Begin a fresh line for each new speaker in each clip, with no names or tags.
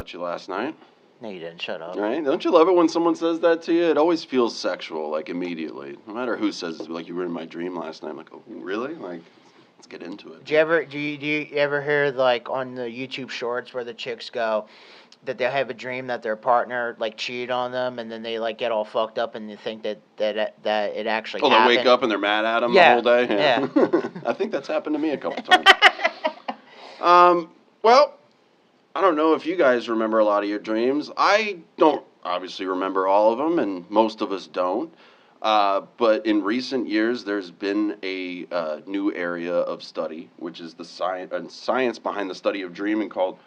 about you last night.
No, you didn't. Shut up.
Right? Don't you love it when someone says that to you? It always feels sexual, like immediately. No matter who says it, like you were in my dream last night. I'm like, oh, really? Like, let's get into it.
Do you ever hear like on the YouTube Shorts where the chicks go that they have a dream that their partner like cheated on them, and then they like get all fucked up and they think that it actually
Oh,
happened?
they wake up and they're mad at him
Yeah,
the whole day?
yeah.
I think that's happened to me a couple times. Well, I don't know if you guys remember a lot of your dreams. I don't obviously remember all of them, and most of us don't. But in recent years, there's been a new area of study, which is the science behind the study of dreaming called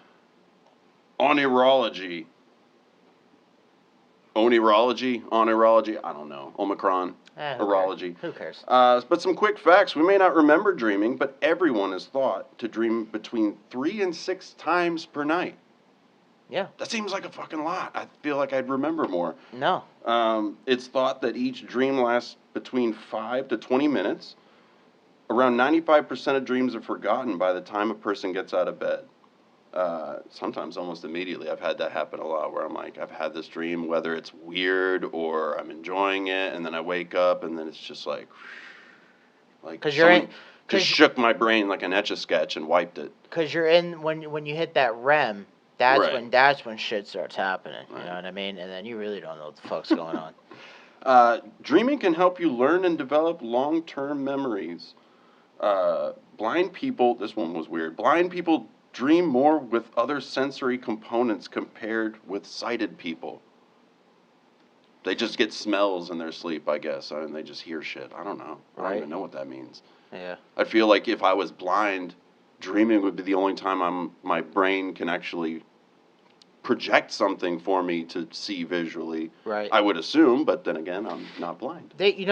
onirology. Onirology, I don't know. Omicron, urology.
Who cares?
But some quick facts. We may not remember dreaming, but everyone is thought to dream between 3 and 6 times per night.
Yeah.
That seems like a fucking lot. I feel like I'd remember more.
No.
It's thought that each dream lasts between 5 to 20 minutes. Around 95% of dreams are forgotten by the time a person gets out of bed. Sometimes almost immediately. I've had that happen a lot where I'm like, I've had this dream, whether it's weird or I'm enjoying it, and then I wake up and then it's just like just shook my brain like an Etch-a-Sketch and wiped it.
Because you're in when you hit that REM, that's when shit starts happening. You know what I mean? And then you really don't know what the fuck's going on.
Dreaming can help you learn and develop long-term memories. Blind people, this one was weird. Blind people dream more with other sensory components compared with sighted people. They just get smells in their sleep, I guess, and they just hear shit. I don't know. I don't even know what that means.
Yeah.
I feel like if I was blind, dreaming would be the only time my brain can actually project something for me to see visually.
Right.
I would assume, but then again, I'm not blind.
Here's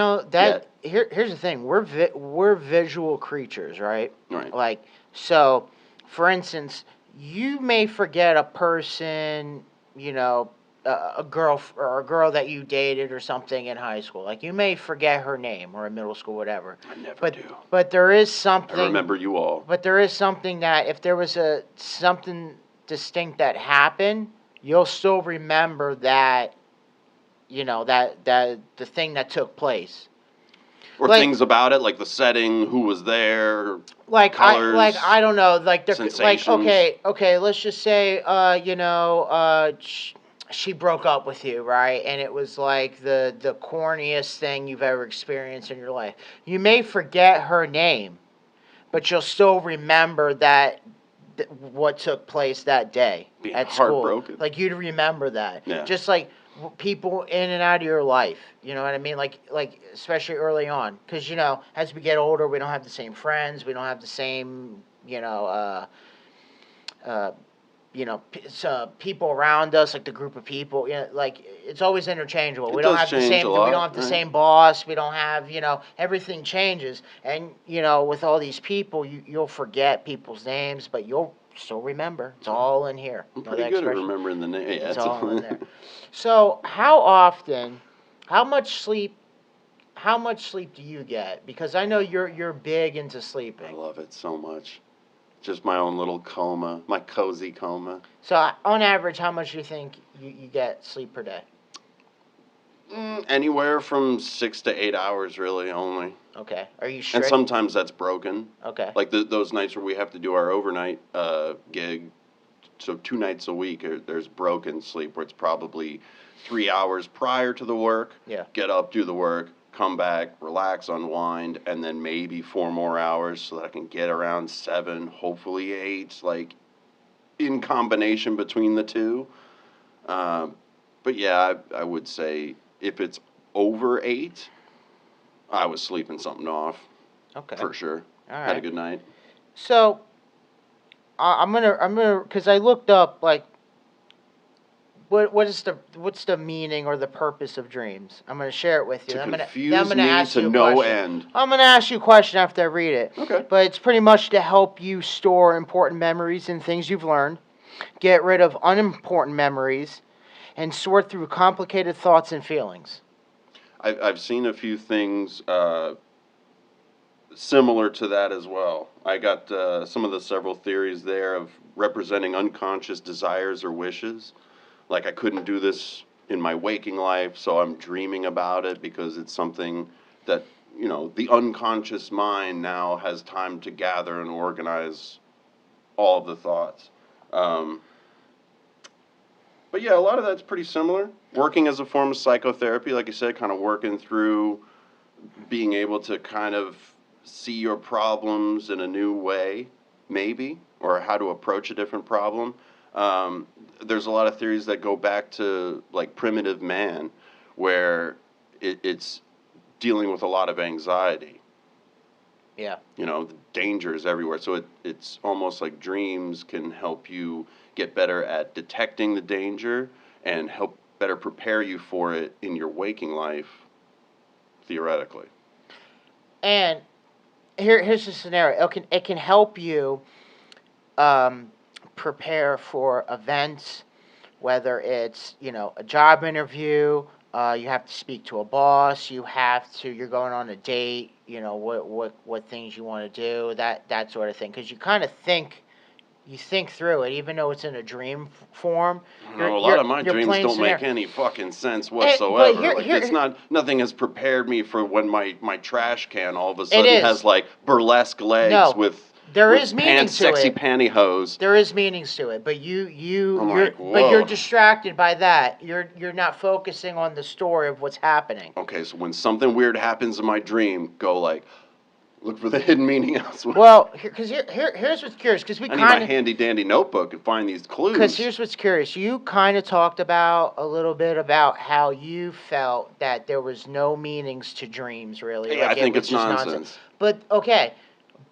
the thing. We're visual creatures, right?
Right.
Like, so, for instance, you may forget a person, a girl that you dated or something in high school. Like, you may forget her name or in middle school, whatever.
I never do.
But there is something.
I remember you all.
But there is something that if there was something distinct that happened, you'll still remember that. That the thing that took place.
Or things about it, like the setting, who was there, colors,
I don't know,
sensations.
Okay, let's just say, she broke up with you, right? And it was like the corniest thing you've ever experienced in your life. You may forget her name, but you'll still remember what took place that day at school.
Heartbroken.
Like, you'd remember that.
Yeah.
Just like people in and out of your life, you know what I mean? Like especially early on, because as we get older, we don't have the same friends, we don't have the same people around us, like the group of people. Like it's always interchangeable. We don't have the same boss. We don't have everything changes, and with all these people, you'll forget people's names, but you'll still remember. It's all in here.
I'm pretty good at remembering the name. Yeah,
it's all in there. So how much sleep do you get? Because I know you're big into sleeping.
I love it so much. Just my own little coma, my cozy coma.
So on average, how much do you think you get sleep per day?
Anywhere from 6 to 8 hours, really, only.
Okay. Are you strict?
And sometimes that's broken.
Okay.
Like those nights where we have to do our overnight gig, so 2 nights a week, there's broken sleep where it's probably 3 hours prior to the work.
Yeah.
Get up, do the work, come back, relax, unwind, and then maybe 4 more hours so that I can get around 7, hopefully 8, like in combination between the two. But yeah, I would say if it's over 8, I was sleeping something off.
Okay.
For sure.
All right.
Had a good night.
So, I'm gonna, because I looked up, like, what's the meaning or the purpose of dreams? I'm gonna share it with you.
To
I'm gonna
ask you to no end.
I'm gonna ask you a question after I read it.
Okay.
But it's pretty much to help you store important memories and things you've learned, get rid of unimportant memories, and sort through complicated thoughts and feelings.
I've seen a few things similar to that as well. I got some of the several theories there of representing unconscious desires or wishes. Like I couldn't do this in my waking life, so I'm dreaming about it because it's something that, the unconscious mind now has time to gather and organize all of the thoughts. But yeah, a lot of that's pretty similar. Working as a form of psychotherapy, like I said, kind of working through being able to kind of see your problems in a new way, maybe, or how to approach a different problem. There's a lot of theories that go back to like primitive man, where it's dealing with a lot of anxiety.
Yeah.
The danger is everywhere. So it's almost like dreams can help you get better at detecting the danger and help better prepare you for it in your waking life, theoretically.
And here's the scenario. It can help you prepare for events, whether it's a job interview, you have to speak to a boss, you're going on a date, what things you want to do, that sort of thing, because you think through it, even though it's in a dream form.
A lot of my dreams don't make any fucking sense whatsoever. Nothing has prepared me for when my trash can all of a sudden has like burlesque legs with sexy pantyhose.
There is meanings to it, but you're distracted by that. You're not focusing on the story of what's happening.
Okay, so when something weird happens in my dream, go like, look for the hidden meaning elsewhere.
Well, here's what's curious, because
I need my handy dandy notebook and find these clues.
Because here's what's curious. You kind of talked about a little bit about how you felt that there was no meanings to dreams, really.
Yeah, I think it's nonsense.
But okay.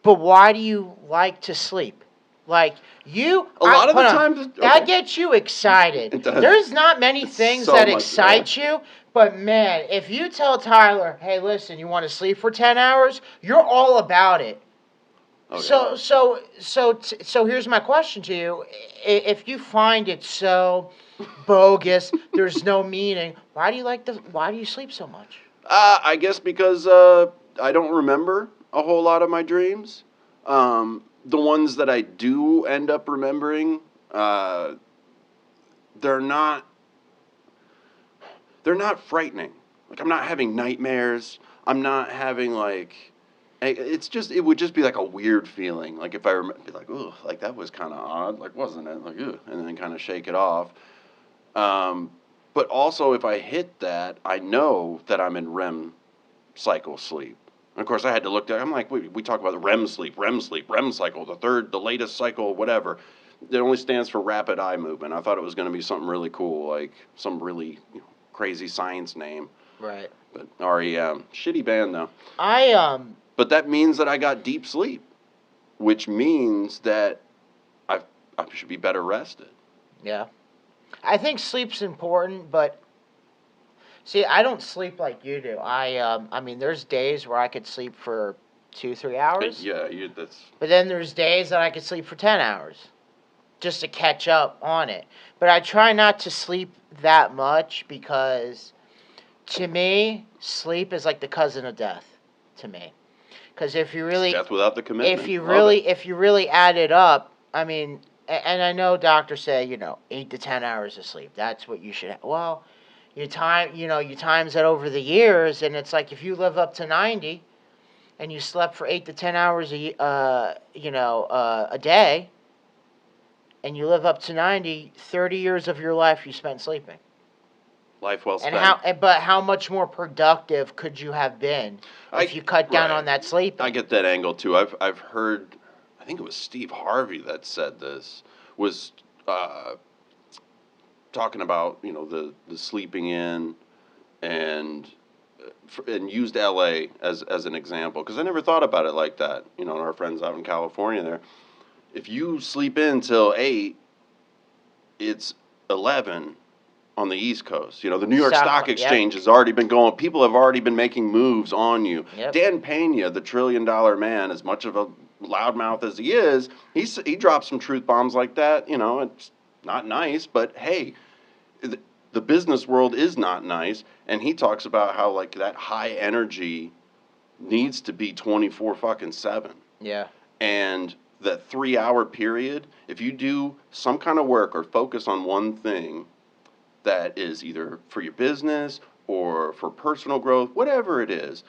But why do you like to sleep? Like
a lot of the times
that gets you excited.
It does.
There's not many things that excite you, but man, if you tell Tyler, "Hey, listen, you want to sleep for 10 hours?" You're all about it. Oh, yeah. So here's my question to you: if you find it so bogus, there's no meaning, why do you sleep so much?
I guess because I don't remember a whole lot of my dreams. The ones that I do end up remembering, they're not frightening. Like I'm not having nightmares. I'm not having like, it would just be like a weird feeling. Like if I remember, be like, ooh, like that was kind of odd. Like wasn't it? Like, ooh, and then kind of shake it off. But also if I hit that, I know that I'm in REM cycle sleep. And of course, I had to look there. I'm like, we talk about the REM sleep, REM cycle, the latest cycle, whatever. It only stands for rapid eye movement. I thought it was going to be something really cool, like some really crazy science name.
Right.
But REM, shitty band though.
But
that means that I got deep sleep, which means that I should be better rested.
Yeah. I think sleep's important, but see, I don't sleep like you do. I mean, there's days where I could sleep for 2-3 hours.
Yeah, that's.
But then there's days that I could sleep for 10 hours, just to catch up on it. But I try not to sleep that much because, to me, sleep is like the cousin of death. To me, because if you really
death without the commitment.
If you really add it up, I mean, and I know doctors say 8 to 10 hours of sleep. That's what you should have. Well. You times that over the years, and it's like if you live up to 90, and you slept for 8 to 10 hours a day, and you live up to 90, 30 years of your life you spent sleeping.
Life well spent.
But how much more productive could you have been if you cut down on that sleeping?
I get that angle too. I've heard, I think it was Steve Harvey that said this, was talking about the sleeping in and used LA as an example, because I never thought about it like that. Our friends out in California there, if you sleep in till 8, it's 11 on the East Coast. The New York Stock Exchange has already been going. People have already been making moves on you.
Yep.
Dan Pena, the $1 trillion man, as much of a loudmouth as he is, he drops some truth bombs like that. It's not nice, but hey, the business world is not nice, and he talks about how like that high energy needs to be 24 fucking 7.
Yeah.
And that 3-hour period, if you do some kind of work or focus on one thing that is either for your business or for personal growth, whatever it is,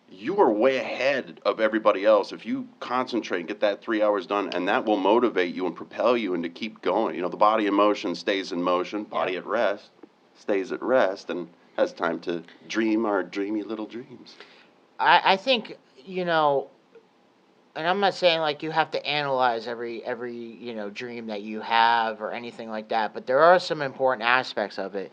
you are way ahead of everybody else if you concentrate and get that 3 hours done, and that will motivate you and propel you and to keep going. You know, the body in motion stays in motion, body at rest stays at rest, and has time to dream our dreamy little dreams.
I think, and I'm not saying like you have to analyze every dream that you have or anything like that, but there are some important aspects of it.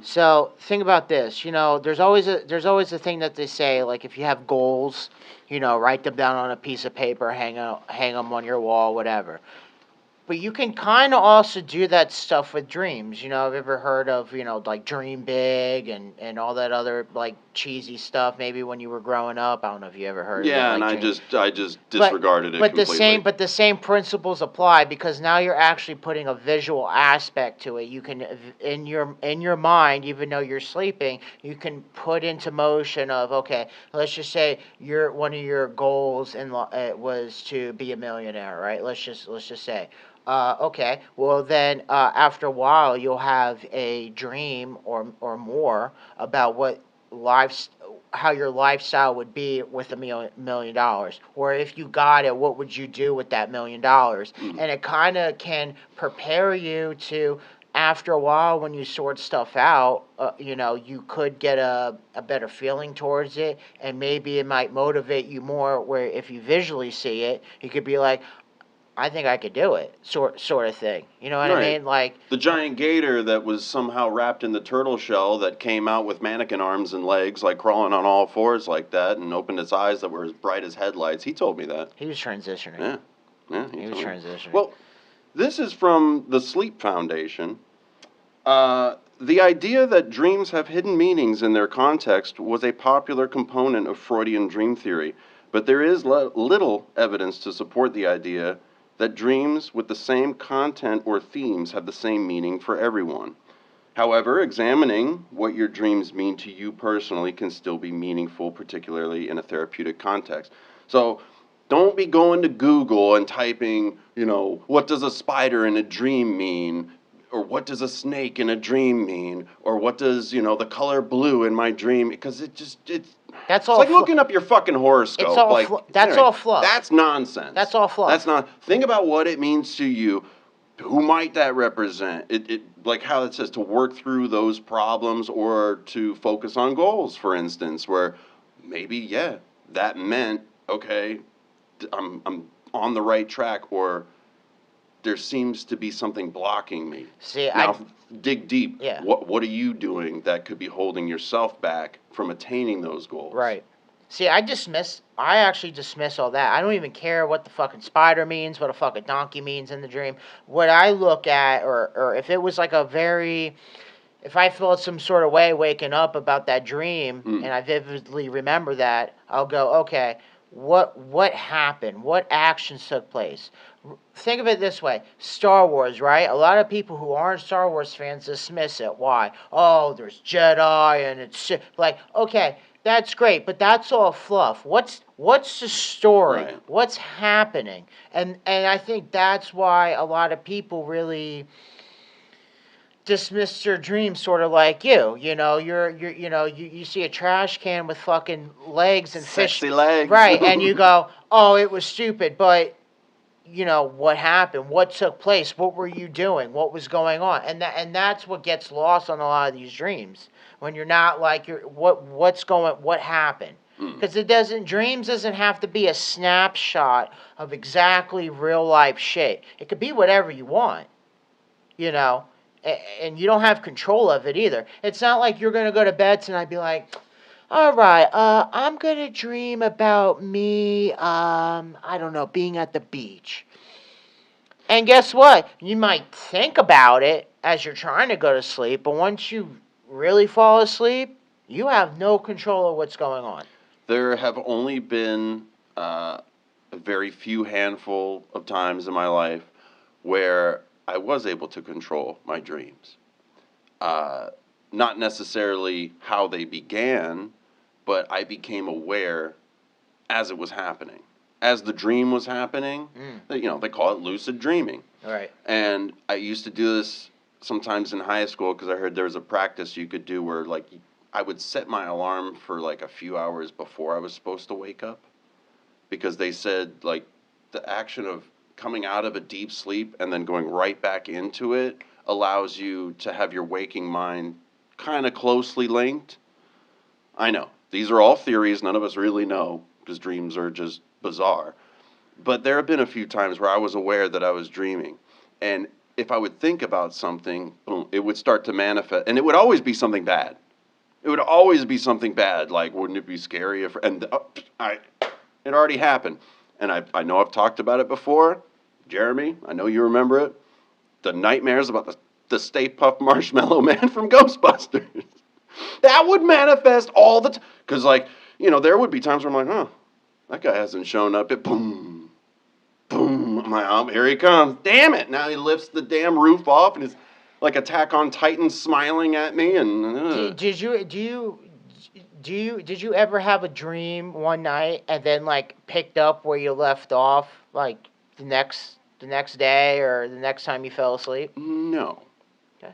So think about this. There's always a thing that they say, like, if you have goals, write them down on a piece of paper, hang them on your wall, whatever. But you can kind of also do that stuff with dreams. Have you ever heard of, like Dream Big and all that other, like, cheesy stuff maybe when you were growing up? I don't know if you ever heard of it.
Yeah,
like,
and I just disregarded it completely.
But the same principles apply, because now you're actually putting a visual aspect to it. You can, in your mind, even though you're sleeping, you can put into motion of, okay, let's just say one of your goals was to be a millionaire, right? Let's just say. Okay, well then, after a while, you'll have a dream or more about how your lifestyle would be with $1 million, or if you got it, what would you do with that $1 million? And it kind of can prepare you to, after a while, when you sort stuff out, you could get a better feeling towards it, and maybe it might motivate you more. Where if you visually see it, you could be like, I think I could do it, sort of thing. You know what I mean? Like
the giant gator that was somehow wrapped in the turtle shell that came out with mannequin arms and legs, like crawling on all fours like that, and opened its eyes that were as bright as headlights. He told me that.
He was transitioning.
Yeah,
he was transitioning.
Well, this is from the Sleep Foundation. The idea that dreams have hidden meanings in their context was a popular component of Freudian dream theory, but there is little evidence to support the idea that dreams with the same content or themes have the same meaning for everyone. However, examining what your dreams mean to you personally can still be meaningful, particularly in a therapeutic context. So don't be going to Google and typing, what does a spider in a dream mean? Or what does a snake in a dream mean? Or what does, the color blue in my dream? Because it's like looking up your fucking horoscope.
It's all that's all fluff.
That's nonsense.
That's all fluff.
That's not. Think about what it means to you. Who might that represent? It like how it says to work through those problems or to focus on goals, for instance, where maybe that meant okay, I'm on the right track, or there seems to be something blocking me.
See,
now dig deep.
Yeah.
What are you doing that could be holding yourself back from attaining those goals?
Right. See, I actually dismiss all that. I don't even care what the fucking spider means, what a fucking donkey means in the dream. What I look at, or if it was like if I felt some sort of way waking up about that dream, and I vividly remember that, I'll go, okay, what happened? What actions took place? Think of it this way. Star Wars, right? A lot of people who aren't Star Wars fans dismiss it. Why? Oh, there's Jedi and it's like, okay, that's great, but that's all fluff. What's the story?
Right.
What's happening? And I think that's why a lot of people really dismiss your dreams, sort of like you. You see a trash can with fucking legs and
sexy
fish,
legs,
right? And you go, oh, it was stupid, but what happened? What took place? What were you doing? What was going on? And that's what gets lost on a lot of these dreams, when you're not like what happened? Because dreams doesn't have to be a snapshot of exactly real life shit. It could be whatever you want, and you don't have control of it either. It's not like you're going to go to bed tonight and be like, all right, I'm going to dream about me, I don't know, being at the beach. And guess what? You might think about it as you're trying to go to sleep, but once you really fall asleep, you have no control of what's going on.
There have only been a very few handful of times in my life where I was able to control my dreams. Not necessarily how they began, but I became aware as it was happening. As the dream was happening, they call it lucid dreaming.
Right.
And I used to do this sometimes in high school because I heard there was a practice you could do where, like, I would set my alarm for, like, a few hours before I was supposed to wake up. Because they said, like, the action of coming out of a deep sleep and then going right back into it allows you to have your waking mind kind of closely linked. I know. These are all theories. None of us really know because dreams are just bizarre. But there have been a few times where I was aware that I was dreaming. And if I would think about something, boom, it would start to manifest. And it would always be something bad. It would always be something bad. Like, wouldn't it be scary if... And it already happened. And I know I've talked about it before. Jeremy, I know you remember it. The nightmares about the Stay Puft Marshmallow Man from Ghostbusters. That would manifest all the time. Because, like, there would be times where I'm like, that guy hasn't shown up. Boom. Boom. I'm like, oh, here he comes. Damn it. Now he lifts the damn roof off and is like Attack on Titan smiling at me. And
Did you ever have a dream one night and then, like, picked up where you left off, like, the next day or the next time you fell asleep?
No.
Okay.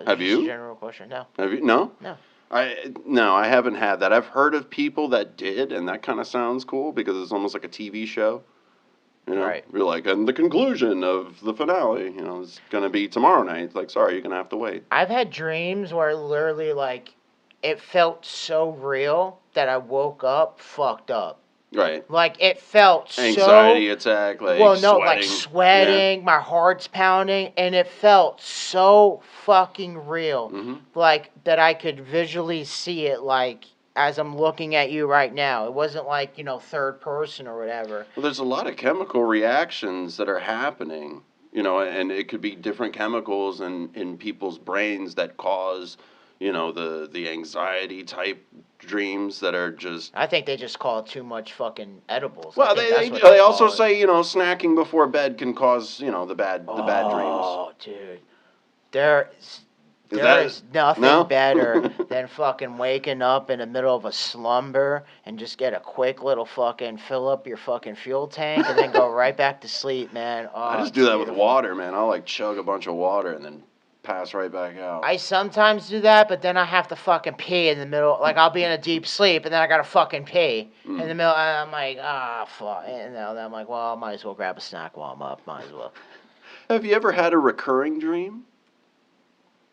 Have
you?
Just a general question. No.
Have you? No?
No.
I haven't had that. I've heard of people that did, and that kind of sounds cool because it's almost like a TV show.
Right.
You're like, and the conclusion of the finale, is going to be tomorrow night. It's like, sorry, you're going to have to wait.
I've had dreams where literally, like, it felt so real that I woke up fucked up.
Right.
Like, it felt
anxiety attack, like sweating.
Like sweating, my heart's pounding, and it felt so fucking real.
Mm-hmm.
Like, that I could visually see it, like, as I'm looking at you right now. It wasn't like, third person or whatever.
Well, there's a lot of chemical reactions that are happening, and it could be different chemicals in people's brains that cause, the anxiety type dreams that are just...
I think they just call it too much fucking edibles.
Well, they also say, snacking before bed can cause, the bad dreams.
Oh, dude. There is nothing better than fucking waking up in the middle of a slumber and just get a quick little fucking fill up your fucking fuel tank and then go right back to sleep, man. Oh,
I just do that with water, man. I'll, like, chug a bunch of water and then pass right back out.
I sometimes do that, but then I have to fucking pee in the middle. Like, I'll be in a deep sleep, and then I gotta fucking pee in the middle. And I'm like, fuck. And then I'm like, well, I might as well grab a snack while I'm up. Might as well.
Have you ever had a recurring dream?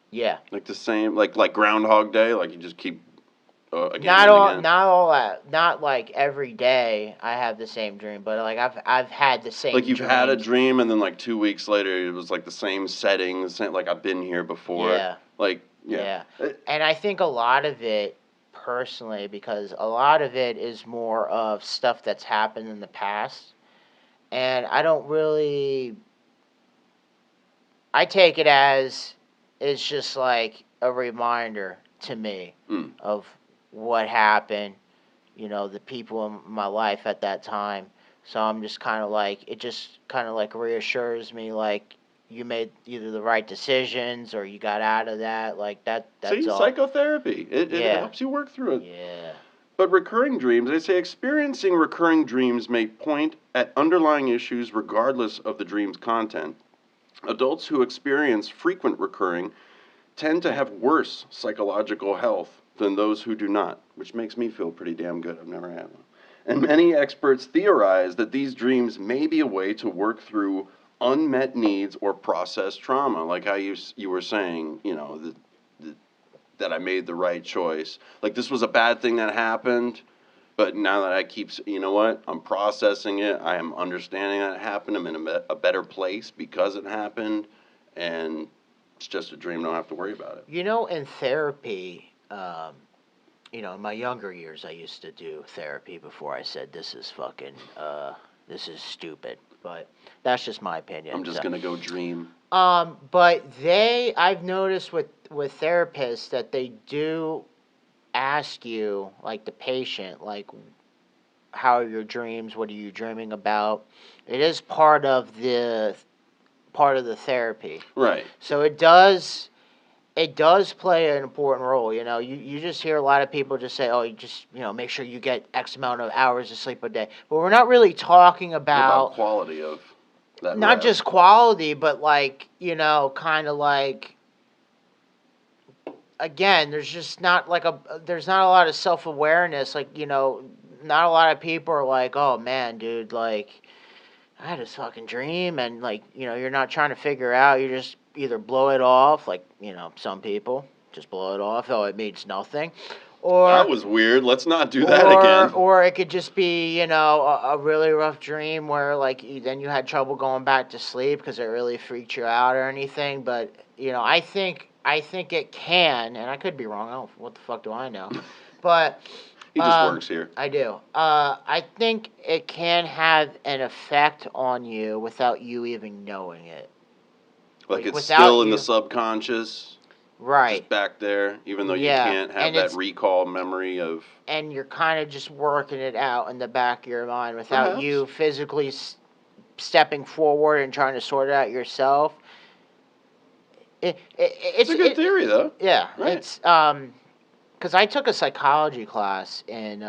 Yeah.
Like the same, like Groundhog Day? Like you just keep again
not like every day I have the same dream, but like I've had the same.
Like you've
dreams.
had a dream, and then like 2 weeks later, it was like the same setting, the same, like I've been here before.
Yeah.
Like yeah.
And I think a lot of it, personally, because a lot of it is more of stuff that's happened in the past, and I don't really. I take it as it's just like a reminder to me of what happened, the people in my life at that time. So I'm just kind of like, it just kind of like reassures me, like, you made either the right decisions or you got out of that. Like, that's all.
Psychotherapy. It helps you work through it.
Yeah.
But recurring dreams, they say experiencing recurring dreams may point at underlying issues regardless of the dream's content. Adults who experience frequent recurring tend to have worse psychological health than those who do not, which makes me feel pretty damn good. I've never had one. And many experts theorize that these dreams may be a way to work through unmet needs or process trauma, like how you were saying, that I made the right choice. Like this was a bad thing that happened, but now that I keep, I'm processing it. I am understanding that it happened. I'm in a better place because it happened, and it's just a dream. Don't have to worry about it.
In therapy, in my younger years, I used to do therapy before I said this is fucking, this is stupid. But that's just my opinion.
I'm just gonna go dream.
But I've noticed with therapists that they do ask you, like the patient, like, how are your dreams? What are you dreaming about? It is part of the therapy.
Right.
So it does It does play an important role. You just hear a lot of people just say, "Oh, you just make sure you get X amount of hours of sleep a day." But we're not really talking
What about
about
quality of that
not
rest?
just quality, but kind of like again, there's not a lot of self awareness. Not a lot of people are like, "Oh man, dude, like I had this fucking dream," and you're not trying to figure out. You just either blow it off, some people just blow it off. Oh, it means nothing,
That
or
was weird. Let's not do that again.
or it could just be a really rough dream where then you had trouble going back to sleep because it really freaked you out or anything. But I think it can, and I could be wrong. I don't, what the fuck do I know? But
He just works here.
I do. I think it can have an effect on you without you even knowing it.
Like it's still in the subconscious.
Right.
Just back there, even though you can't have that recall memory of.
And you're kind of just working it out in the back of your mind without you physically stepping forward and trying to sort it out yourself.
It's a good theory, though.
Yeah. Right. It's because I took a psychology class in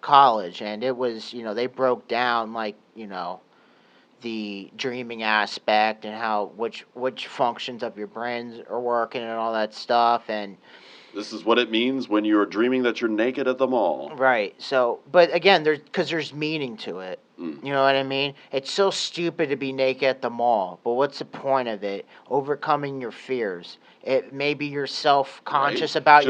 college, and it was they broke down the dreaming aspect and how which functions of your brains are working and all that stuff. And
this is what it means when you're dreaming that you're naked at the mall.
Right. So, but again, there's meaning to it. You know what I mean? It's so stupid to be naked at the mall, but what's the point of it? Overcoming your fears. Maybe you're self-conscious about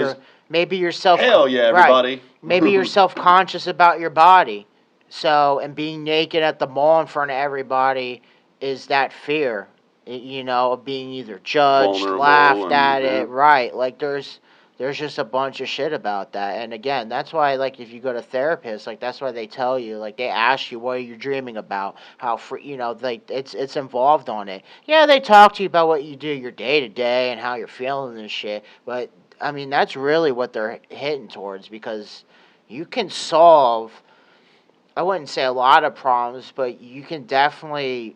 maybe you're
Hell yeah, everybody.
Right. Maybe you're self-conscious about your body. So, and being naked at the mall in front of everybody is that fear, of being either judged, laughed at it, right? There's just a bunch of shit about that. And again, that's why, if you go to therapists, that's why they tell you, they ask you, what are you dreaming about? How free, it's involved on it. Yeah, they talk to you about what you do your day to day and how you're feeling and shit. But, I mean, that's really what they're hitting towards, because you can solve, I wouldn't say a lot of problems, but you can definitely,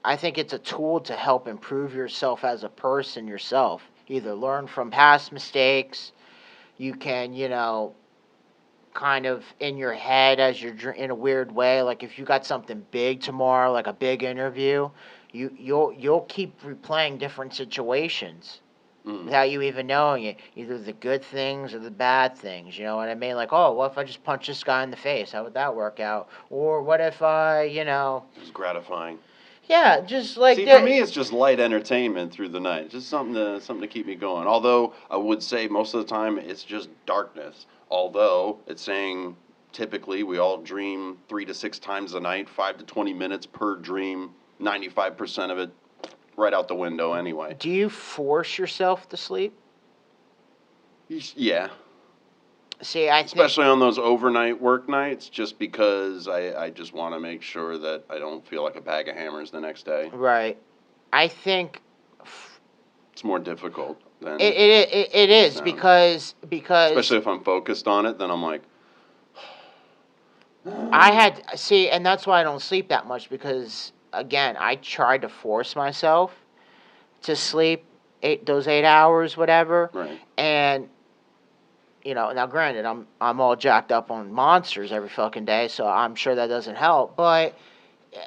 I think it's a tool to help improve yourself as a person yourself. Either learn from past mistakes, you can, kind of in your head as you're in a weird way. Like if you got something big tomorrow, like a big interview, you'll keep replaying different situations without you even knowing it. Either the good things or the bad things. You know what I mean? Like, oh, what if I just punch this guy in the face? How would that work out? Or what if I,
It's gratifying.
Yeah, just like
See, for me, it's just light entertainment through the night. Just something to keep me going. Although I would say most of the time it's just darkness. Although it's saying typically we all dream 3 to 6 times a night, 5 to 20 minutes per dream. 95% of it right out the window anyway.
Do you force yourself to sleep?
Yeah.
See,
especially on those overnight work nights, just because I just want to make sure that I don't feel like a bag of hammers the next day.
Right. I think
it's more difficult than
it is because
especially if I'm focused on it, then I'm like
and that's why I don't sleep that much, because again, I tried to force myself to sleep those 8 hours, whatever,
right.
And now granted, I'm all jacked up on monsters every fucking day, so I'm sure that doesn't help. But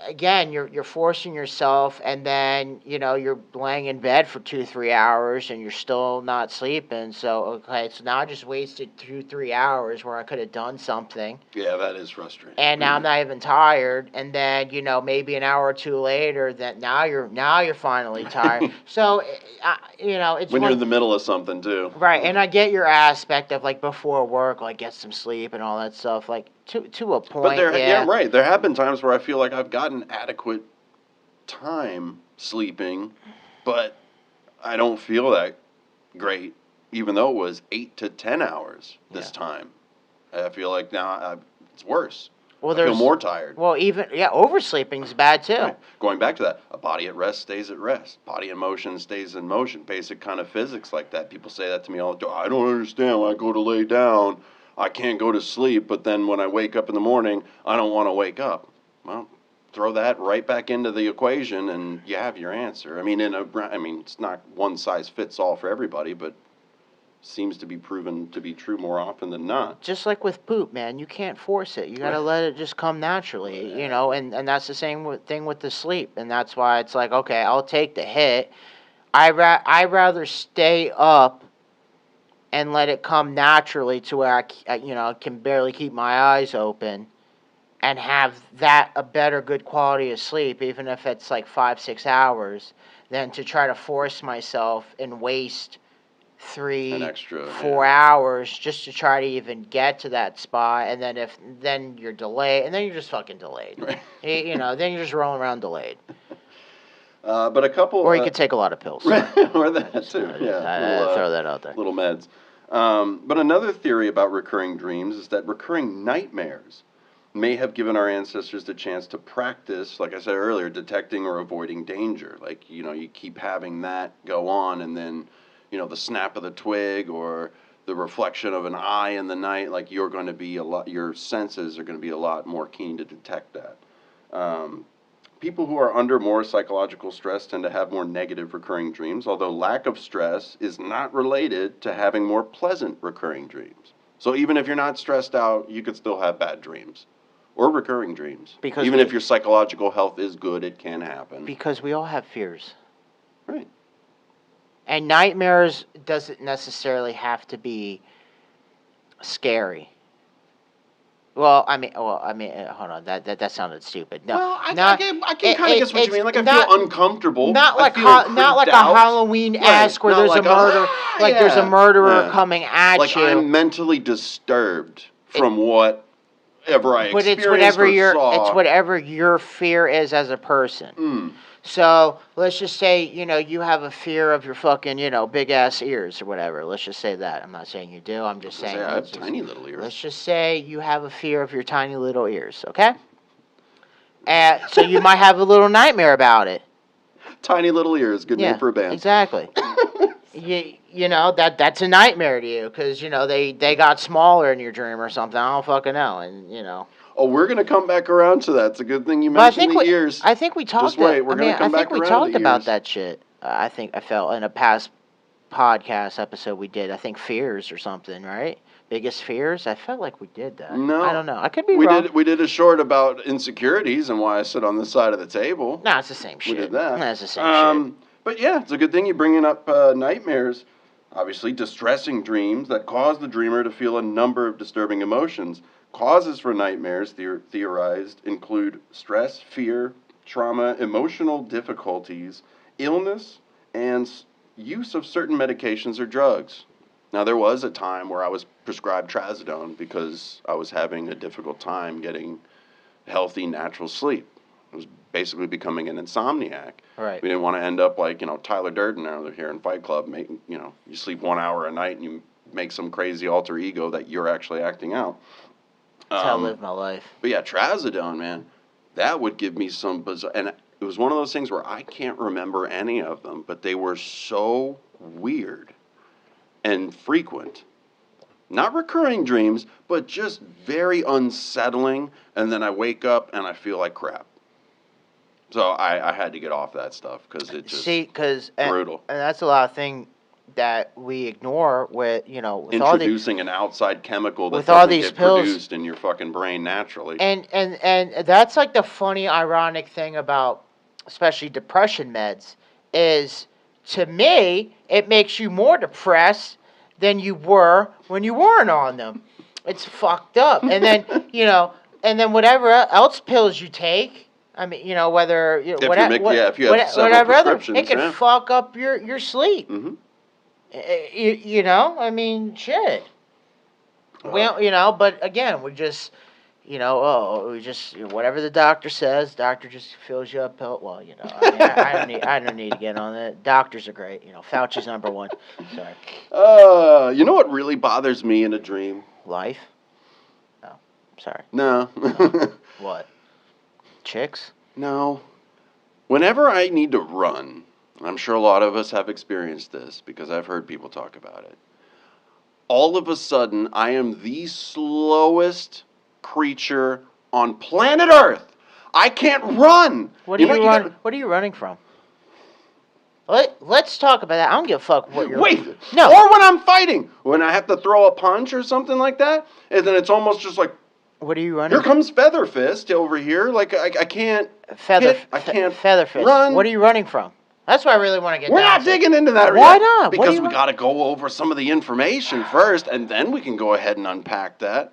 again, you're forcing yourself, and then you're laying in bed for 2-3 hours, and you're still not sleeping. So now I just wasted 2-3 hours where I could have done something.
Yeah, that is frustrating.
And now I'm not even tired, and then maybe an hour or two later, that now you're finally tired. So it's
when you're in the middle of something too.
Right, and I get your aspect of before work, get some sleep and all that stuff. To a point.
But right. There have been times where I feel like I've gotten adequate time sleeping, but I don't feel that great, even though it was 8 to 10 hours this time. I feel like now it's worse. Well, I feel more tired.
Well, oversleeping's bad too. Right.
Going back to that, a body at rest stays at rest. Body in motion stays in motion. Basic kind of physics like that. People say that to me all the time. I don't understand. When I go to lay down, I can't go to sleep, but then when I wake up in the morning, I don't want to wake up. Well, throw that right back into the equation, and you have your answer. I mean, it's not one size fits all for everybody, but seems to be proven to be true more often than not.
Just like with poop, man, you can't force it. You got to let it just come naturally, and that's the same thing with the sleep. And that's why it's like, okay, I'll take the hit. I'd rather stay up and let it come naturally to where I can barely keep my eyes open and have that a better good quality of sleep, even if it's like 5-6 hours, than to try to force myself and waste 3-4 hours just to try to even get to that spot, and then you're delayed, and then you're just fucking delayed. Right. Then you're just rolling around delayed.
But a couple,
or you could take a lot of pills.
Or that too.
Throw that out there.
Little meds. But another theory about recurring dreams is that recurring nightmares may have given our ancestors the chance to practice, like I said earlier, detecting or avoiding danger. Like, you keep having that go on, and then the snap of the twig or the reflection of an eye in the night, like your senses are going to be a lot more keen to detect that. People who are under more psychological stress tend to have more negative recurring dreams, although lack of stress is not related to having more pleasant recurring dreams. So even if you're not stressed out, you could still have bad dreams or recurring dreams. Because even if your psychological health is good, it can happen.
Because we all have fears.
Right.
And nightmares doesn't necessarily have to be scary. Well, I mean, hold on. That sounded stupid. No,
well, I can kind of guess what you mean. Like, I feel uncomfortable.
Not like a Halloween-esque where there's a murder, there's a murderer coming at you.
Like, I'm mentally disturbed from whatever I experienced or saw.
It's whatever your fear is as a person. So let's just say, you have a fear of your fucking, big ass ears or whatever. Let's just say that. I'm not saying you do. I'm just saying.
I have tiny little ears.
Let's just say you have a fear of your tiny little ears, okay? So you might have a little nightmare about it.
Tiny little ears, good name for a band.
Exactly. That's a nightmare to you because they got smaller in your dream or something. I don't fucking know, and.
Oh, we're gonna come back around to that. It's a good thing you mentioned the ears.
I think we talked.
Just wait, we're gonna come back around to the ears.
I think we talked about that shit. I felt in a past podcast episode we did. I think fears or something, right? Biggest fears. I felt like we did that.
No,
I don't know. I could be wrong.
We did a short about insecurities and why I sit on this side of the table.
No, it's the same shit.
We did that.
No, it's the same shit.
But yeah, it's a good thing you're bringing up nightmares. Obviously, distressing dreams that cause the dreamer to feel a number of disturbing emotions. Causes for nightmares theorized include stress, fear, trauma, emotional difficulties, illness, and use of certain medications or drugs. Now, there was a time where I was prescribed trazodone because I was having a difficult time getting healthy, natural sleep. I was basically becoming an insomniac.
Right.
We didn't want to end up like, Tyler Durden over here in Fight Club, making, you sleep 1 hour a night and you make some crazy alter ego that you're actually acting out.
That's how I live my life.
But yeah, trazodone, man, that would give me some bizarre, and it was one of those things where I can't remember any of them, but they were so weird and frequent. Not recurring dreams, but just very unsettling, and then I wake up and I feel like crap. So I had to get off that stuff because it just brutal.
And that's a lot of things that we ignore with, with
introducing an outside chemical that
with all these
get
pills
produced in your fucking brain naturally.
And that's like the funny, ironic thing about especially depression meds is, to me, it makes you more depressed than you were when you weren't on them. It's fucked up. And then, and then whatever else pills you take, I mean, whether
if you have several prescriptions,
it can fuck up your sleep.
Mm-hmm.
I mean, shit. Well, but again, we just, whatever the doctor says, doctor just fills you up. Well, I don't need to get on that. Doctors are great. Fauci's number one. Sorry.
You know what really bothers me in a dream?
Life? Oh, sorry.
No.
What? Chicks?
No. Whenever I need to run, I'm sure a lot of us have experienced this because I've heard people talk about it. All of a sudden, I am the slowest creature on planet Earth. I can't run.
What are you running? What are you running from? Let's talk about that. I don't give a fuck what you're...
Wait! No. Or when I'm fighting. When I have to throw a punch or something like that, and then it's almost just like...
What are you running?
Here comes Feather Fist over here. Like, I can't... I can't
Feather Fist.
Run.
What are you running from? That's what I really want to get
We're
down
not digging into that.
Why not?
Because we got to go over some of the information first, and then we can go ahead and unpack that.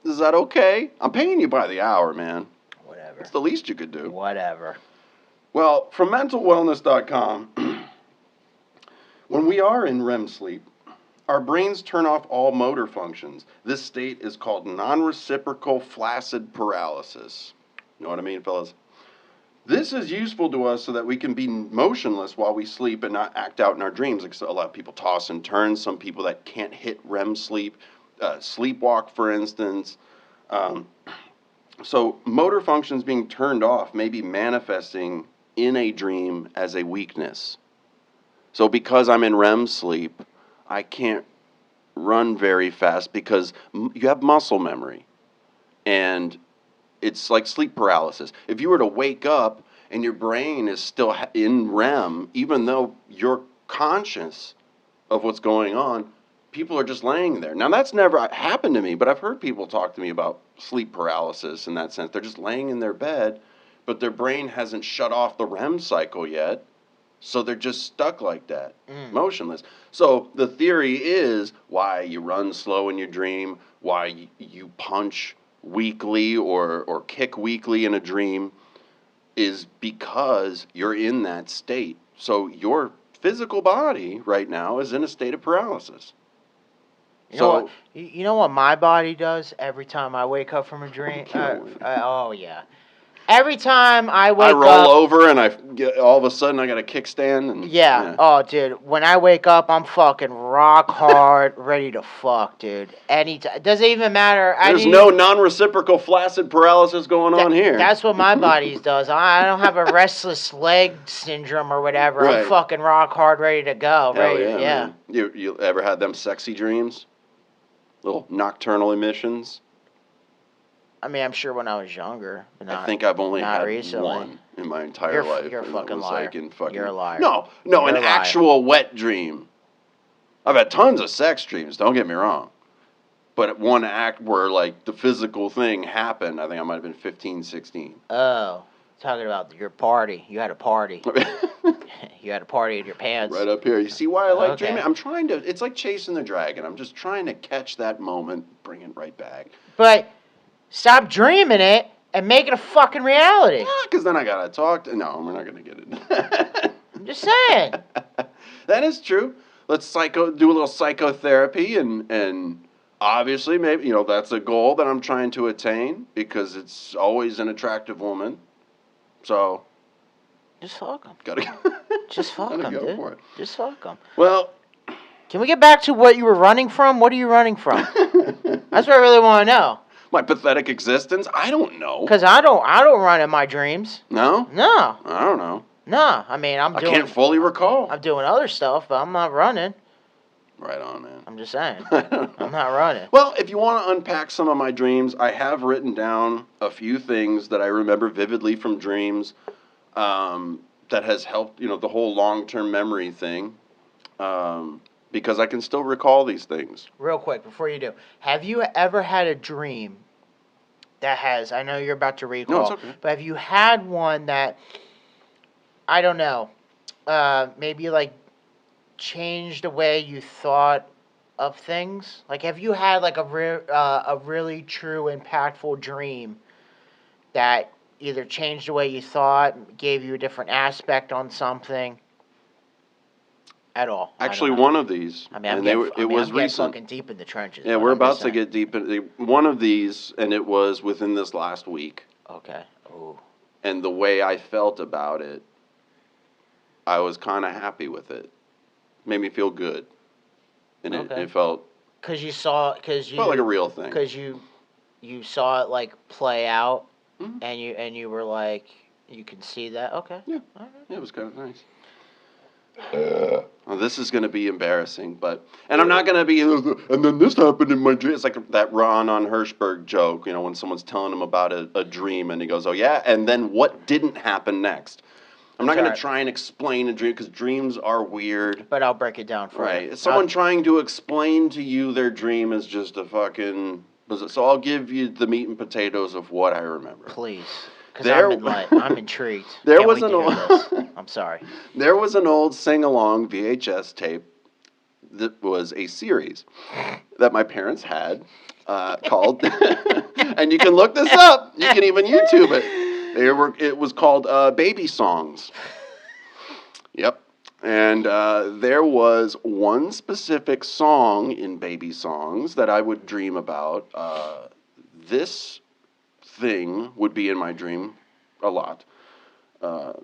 Is that okay? I'm paying you by the hour, man.
Whatever.
It's the least you could do.
Whatever.
Well, from mentalwellness.com, when we are in REM sleep, our brains turn off all motor functions. This state is called non-reciprocal flaccid paralysis. You know what I mean, fellas? This is useful to us so that we can be motionless while we sleep and not act out in our dreams. Like a lot of people toss and turn. Some people that can't hit REM sleep, sleepwalk, for instance. So motor functions being turned off may be manifesting in a dream as a weakness. So because I'm in REM sleep, I can't run very fast because you have muscle memory. And it's like sleep paralysis. If you were to wake up and your brain is still in REM, even though you're conscious of what's going on, people are just laying there. Now, that's never happened to me, but I've heard people talk to me about sleep paralysis in that sense. They're just laying in their bed, but their brain hasn't shut off the REM cycle yet, so they're just stuck like that, motionless. So the theory is why you run slow in your dream, why you punch weakly or kick weakly in a dream, is because you're in that state. So your physical body right now is in a state of paralysis.
You know what my body does every time I wake up from a dream? Oh, yeah. Every time I wake up...
I roll over and all of a sudden I got a kickstand. And,
yeah. Oh, dude. When I wake up, I'm fucking rock hard, ready to fuck, dude. Anytime. It doesn't even matter.
There's no non-reciprocal flaccid paralysis going on here.
That's what my body does. I don't have a restless leg syndrome or whatever. Right. I'm fucking rock hard, ready to go.
Hell yeah. You ever had them sexy dreams? Little nocturnal emissions?
I mean, I'm sure when I was younger, but not,
I think I've only had
recently.
One in my entire life.
You're a fucking liar. You're a liar.
No, an actual wet dream. I've had tons of sex dreams, don't get me wrong. But one act where, like, the physical thing happened, I think I might have been 15, 16.
Oh, talking about your party. You had a party. You had a party in your pants.
Right up here. You see why I like dreaming? I'm trying to, it's like chasing the dragon. I'm just trying to catch that moment, bring it right back.
But... stop dreaming it and make it a fucking reality.
Because then I gotta talk to... No, we're not gonna get it.
I'm just saying.
That is true. Let's do a little psychotherapy and obviously maybe, that's a goal that I'm trying to attain because it's always an attractive woman. So...
just fuck them.
Gotta
just fuck them, dude.
For it.
Just fuck them.
Well...
can we get back to what you were running from? What are you running from? That's what I really want to know.
My pathetic existence? I don't know.
Because I don't run in my dreams.
No?
No.
I don't know.
No. I mean, I
can't fully recall.
I'm doing other stuff, but I'm not running.
Right on, man.
I'm just saying. I'm not running.
Well, if you want to unpack some of my dreams, I have written down a few things that I remember vividly from dreams that has helped, the whole long-term memory thing. Because I can still recall these things.
Real quick, before you do, have you ever had a dream that has, I know you're about to recall,
no, it's okay.
But have you had one that, I don't know, maybe like changed the way you thought of things? Like, have you had like a really true, impactful dream that either changed the way you thought, gave you a different aspect on something? At all.
Actually, one of these.
I mean, it was recent. Fucking deep in the trenches.
Yeah, we're about to get deep in one of these, and it was within this last week.
Okay. Ooh.
And the way I felt about it, I was kind of happy with it. Made me feel good, and it felt.
Felt
like a real thing.
Because you saw it like play out, and you were like, you can see that. Okay.
Yeah. It was kind of nice. oh, this is going to be embarrassing, and I'm not going to be, and then this happened in my dream. It's like that Ron on Hirschberg joke, when someone's telling him about a dream and he goes, oh yeah, and then what didn't happen next? I'm not going to try and explain a dream because dreams are weird.
But I'll break it down for you.
Right. Someone trying to explain to you their dream is just a fucking... So I'll give you the meat and potatoes of what I remember.
Please. Because I'm intrigued. I'm sorry.
There was an old sing-along VHS tape that was a series that my parents had called... and you can look this up. You can even YouTube it. It was called Baby Songs. Yep. And there was one specific song in Baby Songs that I would dream about. This thing would be in my dream a lot. I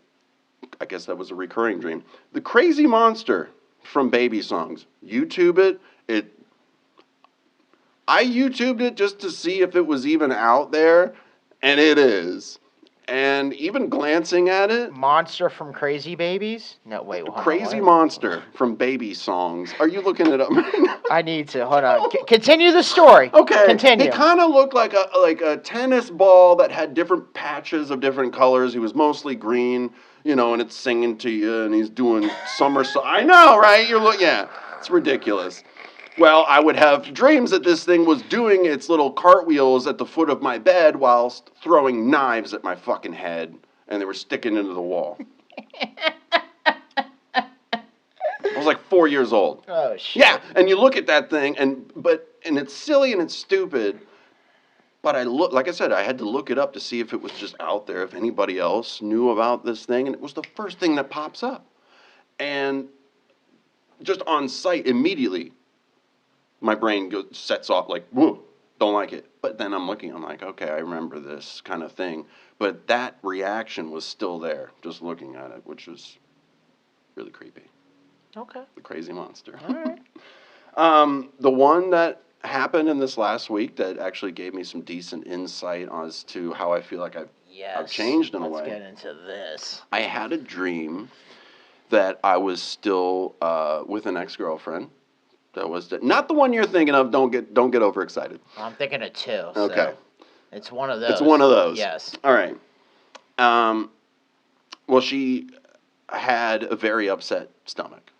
guess that was a recurring dream. The Crazy Monster from Baby Songs. YouTube it. I YouTubed it just to see if it was even out there, and it is. And even glancing at it...
Monster from Crazy Babies? No, wait.
Crazy Monster from Baby Songs. Are you looking it up?
I need to. Hold on. Continue the story.
Okay.
Continue.
It kind of looked like a tennis ball that had different patches of different colors. He was mostly green, and it's singing to you, and he's doing somersault. I know, right? Yeah. It's ridiculous. Well, I would have dreams that this thing was doing its little cartwheels at the foot of my bed whilst throwing knives at my fucking head, and they were sticking into the wall. I was like 4 years old.
Oh, shit.
Yeah, and you look at that thing, and it's silly and it's stupid, but like I said, I had to look it up to see if it was just out there, if anybody else knew about this thing, and it was the first thing that pops up. And just on sight, immediately, my brain sets off like, whoa, don't like it. But then I'm like, okay, I remember this kind of thing. But that reaction was still there, just looking at it, which was really creepy.
Okay.
The Crazy Monster.
All right.
The one that happened in this last week that actually gave me some decent insight as to how I feel like I've changed in a way.
Let's get into this.
I had a dream that I was still with an ex-girlfriend. That was not the one you're thinking of. Don't get overexcited.
I'm thinking of two.
Okay.
So it's one of those.
It's one of those.
Yes.
All right. Well, she had a very upset stomach,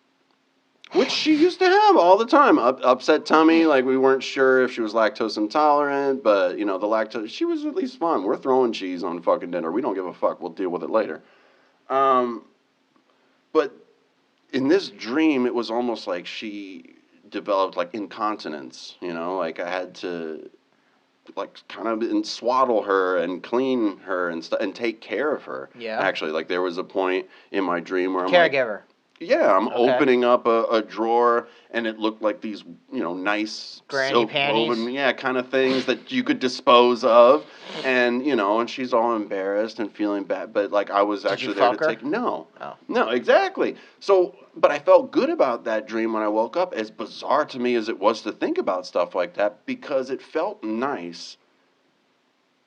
which she used to have all the time. Upset tummy. Like we weren't sure if she was lactose intolerant, but the lactose. She was at least fun. We're throwing cheese on fucking dinner. We don't give a fuck. We'll deal with it later. But in this dream, it was almost like she developed like incontinence, like I had to like kind of swaddle her and clean her and and take care of her.
Yeah.
Actually, like there was a point in my dream where I'm
caregiver.
I'm opening up a drawer and it looked like these, nice
granny
silk
panties.
woven, kind of things that you could dispose of. And, and she's all embarrassed and feeling bad. But like I was actually there to take... No.
Oh.
No, exactly. So, but I felt good about that dream when I woke up, as bizarre to me as it was to think about stuff like that, because it felt nice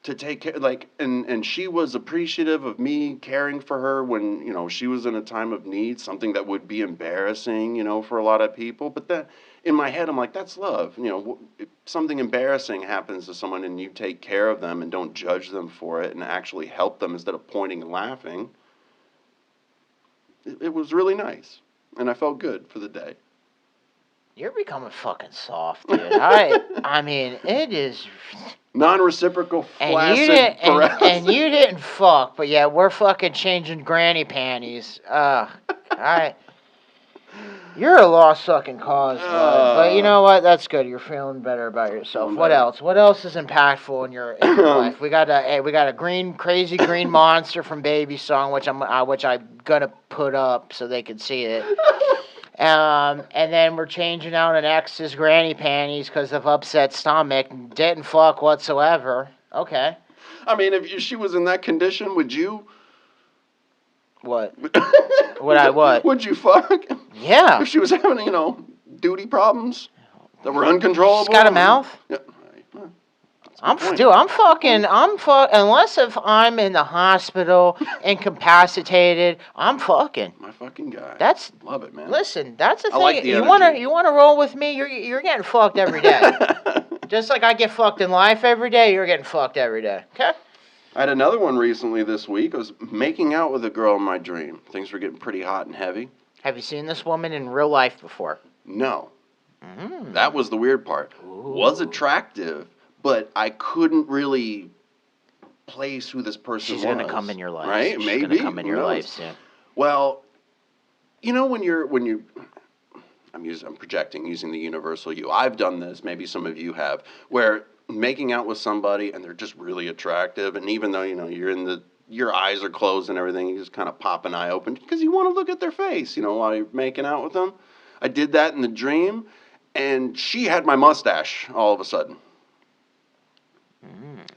to take care, and she was appreciative of me caring for her when, she was in a time of need, something that would be embarrassing, for a lot of people. But then in my head, I'm like, that's love. If something embarrassing happens to someone and you take care of them and don't judge them for it and actually help them instead of pointing and laughing, it was really nice. And I felt good for the day.
You're becoming fucking soft, dude. I mean, it is...
Non-reciprocal flaccid caress.
And you didn't fuck, but yeah, we're fucking changing granny panties. You're a lost fucking cause, bud. But you know what? That's good. You're feeling better about yourself. What else? What else is impactful in your life? We got a crazy green monster from Baby Song, which I'm gonna put up so they can see it. And then we're changing out an ex's granny panties because of upset stomach. Didn't fuck whatsoever. Okay.
I mean, if she was in that condition, would you?
What? What?
Would you fuck?
Yeah.
If she was having, duty problems that were uncontrollable.
She's got a mouth?
Yeah.
unless if I'm in the hospital, incapacitated, I'm fucking.
My fucking guy.
That's,
love it, man.
Listen, that's the thing.
Like the
you wanna roll with me? You're getting fucked every day. Just like I get fucked in life every day, you're getting fucked every day. Okay?
I had another one recently this week. I was making out with a girl in my dream. Things were getting pretty hot and heavy.
Have you seen this woman in real life before?
No. That was the weird part. Ooh. Was attractive, but I couldn't really place who this person was.
She's gonna come in your life,
right?
She's
Maybe
gonna come in your life soon.
Well, you know when you, I'm projecting using the universal you. I've done this. Maybe some of you have, where making out with somebody and they're just really attractive, and even though your eyes are closed and everything, you just kind of pop an eye open because you want to look at their face, while you're making out with them. I did that in the dream, and she had my mustache all of a sudden.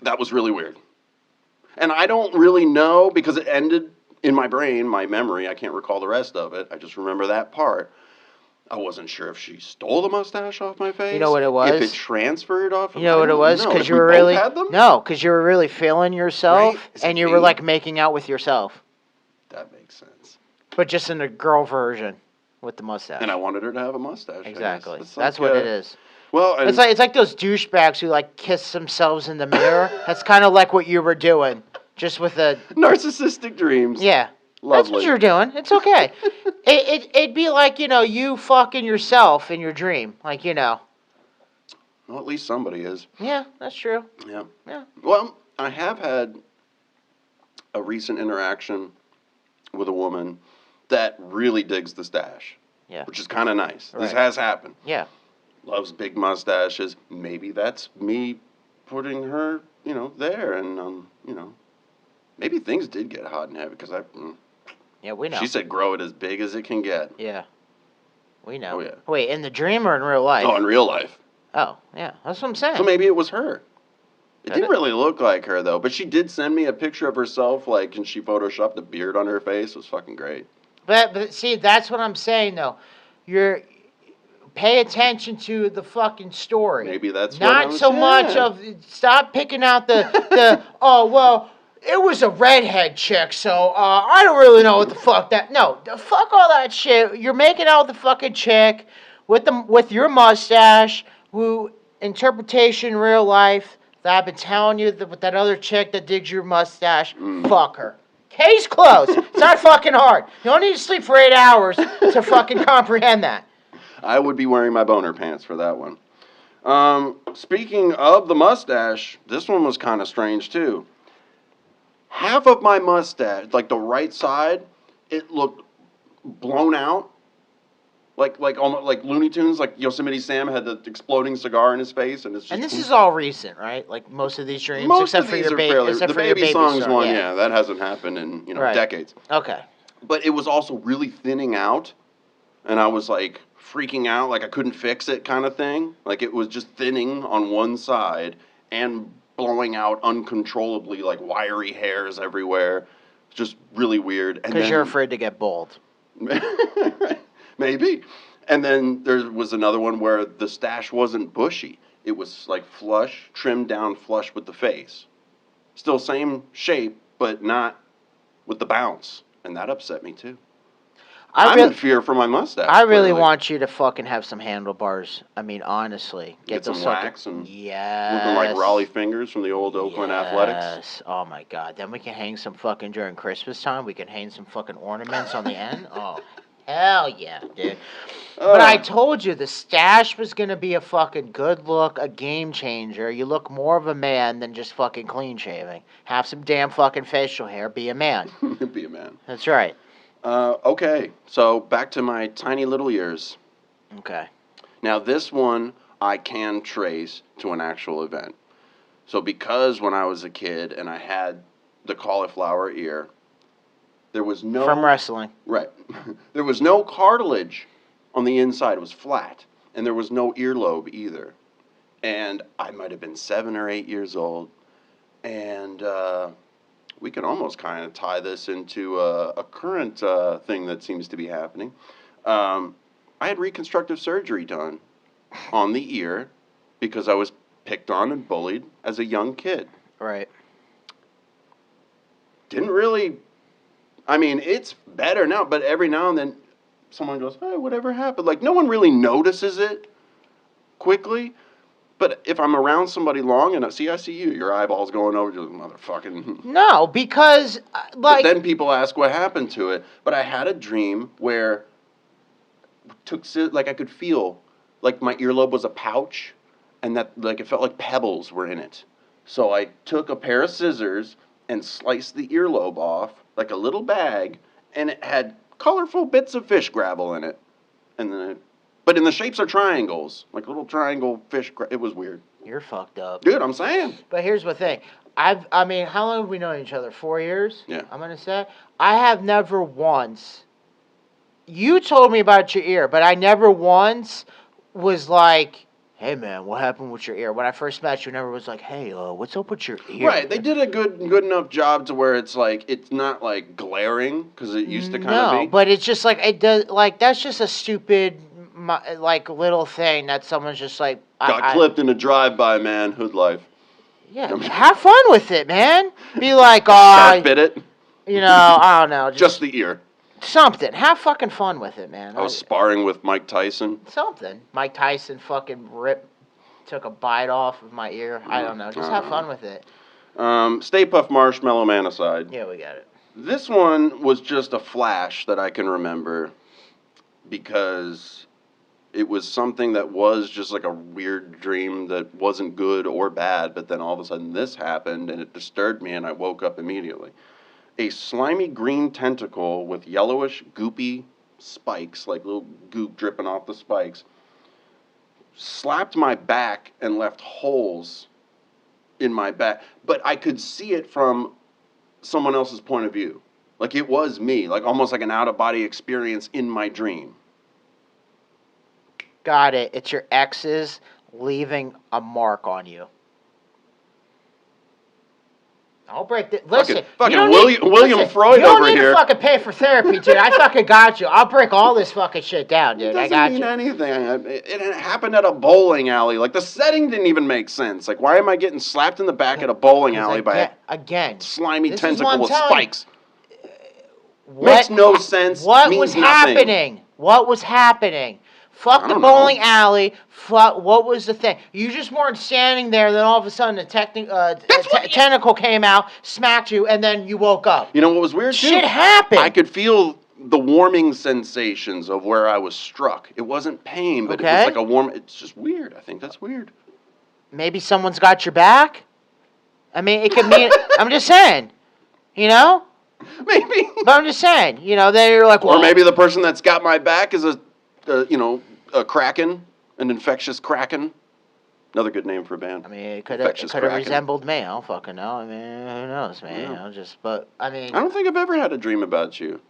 That was really weird. And I don't really know because it ended in my brain, my memory. I can't recall the rest of it. I just remember that part. I wasn't sure if she stole the mustache off my face.
You know what it was?
If it transferred off.
You know what it was? Because you were really because you were really feeling yourself, right? And you were like making out with yourself.
That makes sense.
But just in a girl version with the mustache.
And I wanted her to have a mustache.
Exactly. That's what it is.
Well,
it's like those douchebags who like kiss themselves in the mirror. That's kind of like what you were doing, just with a
narcissistic dreams.
Yeah.
Lovely.
That's what you're doing. It's okay. It'd be like, you fucking yourself in your dream. Like,
Well, at least somebody is.
Yeah, that's true.
Yeah. Well, I have had a recent interaction with a woman that really digs the stash.
Yeah.
Which is kind of nice.
Right.
This has happened.
Yeah.
Loves big mustaches. Maybe that's me putting her, there. And, maybe things did get hot and heavy because
Yeah, we know.
She said grow it as big as it can get.
Yeah. We know.
Oh, yeah.
Wait, in the dream or in real life?
Oh, in real life.
Oh, yeah. That's what I'm saying.
So maybe it was her. It didn't really look like her, though. But she did send me a picture of herself, and she photoshopped a beard on her face. It was fucking great.
But see, that's what I'm saying, though. Pay attention to the fucking story.
Maybe that's
not so much of stop picking out the oh well, it was a redhead chick, so I don't really know what the fuck that. No, fuck all that shit. You're making out with the fucking chick with your mustache, who interpretation real life that I've been telling you with that other chick that digs your mustache. Fuck her. Case closed. It's not fucking hard. You don't need to sleep for 8 hours to fucking comprehend that.
I would be wearing my boner pants for that one. Speaking of the mustache, this one was kind of strange too. Half of my mustache, like the right side, it looked blown out. Like almost like Looney Tunes, like Yosemite Sam had the exploding cigar in his face, and it's just.
And this is all recent, right? Like most of these dreams, except for your baby.
The baby songs one, yeah, that hasn't happened in decades.
Okay.
But it was also really thinning out, and I was like freaking out, like I couldn't fix it, kind of thing. Like it was just thinning on one side and blowing out uncontrollably, like wiry hairs everywhere. It's just really weird.
Because you're afraid to get bald.
Maybe. And then there was another one where the stash wasn't bushy. It was like flush, trimmed down flush with the face. Still same shape, but not with the bounce. And that upset me too. I'm in fear for my mustache.
I really want you to fucking have some handlebars. I mean, honestly.
Get some wax and
yes.
looking like Raleigh fingers from the old Oakland Athletics.
Yes. Oh my God. Then we can hang some fucking, during Christmas time, we can hang some fucking ornaments on the end. Oh. Hell yeah, dude. But I told you the stash was going to be a fucking good look, a game changer. You look more of a man than just fucking clean shaving. Have some damn fucking facial hair. Be a man.
Be a man.
That's right.
Okay, so back to my tiny little ears.
Okay.
Now this one I can trace to an actual event. So because when I was a kid and I had the cauliflower ear, there was no...
From wrestling.
Right. There was no cartilage on the inside. It was flat. And there was no earlobe either. And I might have been 7 or 8 years old. And we can almost kind of tie this into a current thing that seems to be happening. I had reconstructive surgery done on the ear because I was picked on and bullied as a young kid.
Right.
Didn't really, I mean, it's better now, but every now and then someone goes, hey, whatever happened? Like, no one really notices it quickly. But if I'm around somebody long and I see you, your eyeballs going over to the motherfucking...
No, because,
But then people ask what happened to it. But I had a dream where I could feel, like my earlobe was a pouch, and that, like, it felt like pebbles were in it. So I took a pair of scissors and sliced the earlobe off, like a little bag, and it had colorful bits of fish gravel in it. And then but in the shapes of triangles, like little triangle fish. It was weird.
You're fucked up.
Dude, I'm saying.
But here's the thing. I mean, how long have we known each other? 4 years?
Yeah.
I'm going to say. I have never once... You told me about your ear, but I never once was like, hey, man, what happened with your ear? When I first met you, never was like, hey, what's up with your ear?
Right. They did a good enough job to where it's like, it's not like glaring, because it used to kind of be.
No, but it's just like, it does, like, that's just a stupid... like little thing that someone's just like
got clipped in a drive-by, man. Hood life.
Yeah, have fun with it, man. Be like, oh,
bit it.
You know, I don't know,
just the ear.
Something. Have fucking fun with it, man.
I was sparring with Mike Tyson.
Something. Mike Tyson fucking took a bite off of my ear. I don't know. Just have fun with it.
Stay Puft Marshmallow Man aside.
Yeah, we got it.
This one was just a flash that I can remember because it was something that was just like a weird dream that wasn't good or bad, but then all of a sudden this happened and it disturbed me and I woke up immediately. A slimy green tentacle with yellowish goopy spikes, like little goop dripping off the spikes, slapped my back and left holes in my back, but I could see it from someone else's point of view. Like it was me, like almost like an out-of-body experience in my dream.
Got it. It's your exes leaving a mark on you. I'll break the... Listen.
Fucking William Freud over here.
You don't need to fucking pay for therapy, dude. I fucking got you. I'll break all this fucking shit down, dude. I got you.
It doesn't mean anything. It happened at a bowling alley. Like, the setting didn't even make sense. Like, why am I getting slapped in the back at a bowling alley by a slimy tentacle with spikes? Makes no sense.
What was happening? What was happening? Fuck the bowling alley. Fuck, what was the thing? You just weren't standing there, then all of a sudden a tentacle came out, smacked you, and then you woke up.
You know what was weird, too?
Shit happened.
I could feel the warming sensations of where I was struck. It wasn't pain, but it was like a warm... It's just weird. I think that's weird.
Maybe someone's got your back? I mean, it could mean... I'm just saying. You know?
Maybe.
But I'm just saying. You know, then you're like...
Well, or maybe the person that's got my back is a kraken, an infectious kraken. Another good name for a band.
I mean, it could have resembled me. I don't fucking know. I mean, who knows, man? Yeah. You know, but I mean,
I don't think I've ever had a dream about you.